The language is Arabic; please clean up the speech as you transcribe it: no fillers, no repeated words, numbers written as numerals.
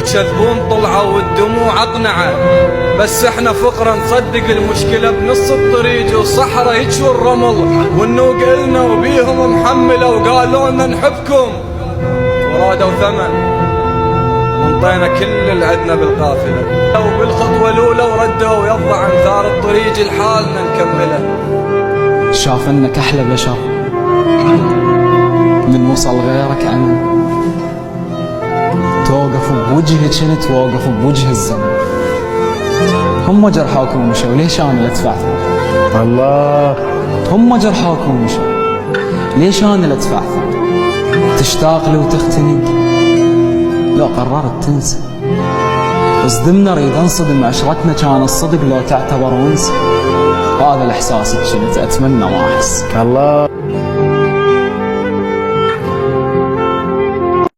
يكذبون طلعوا والدموع اقنعه، بس احنا فقرا نصدق المشكلة بنص الطريق وصحرا يجوا الرمل، والنوق إلنا وبيهم محملة وقالوا لنا نحبكم ورادوا ثمن وانطينا كل اللي عدنا بالقافلة، وبالخطوة الأولى وردوا يضع عن ثار الطريق لحالنا نكمله. شاف انك احلى بشر من وصل غيرك امل، توقف بوجهك انت توقف بوجه الزمن. هم جرحوكم ومشوا، ليش انا اللي ادفع ثمن؟ الله. هم جرحوكم ومشوا، ليش انا اللي ادفع ثمن؟ تشتاق لي وتختنق لو قررت تنسى، اصدمنا اريد انصدم، عشرتنا كان الصدق لو تعتبر ونسى. هذا الاحساس كنت اتمنى ما احس. الله.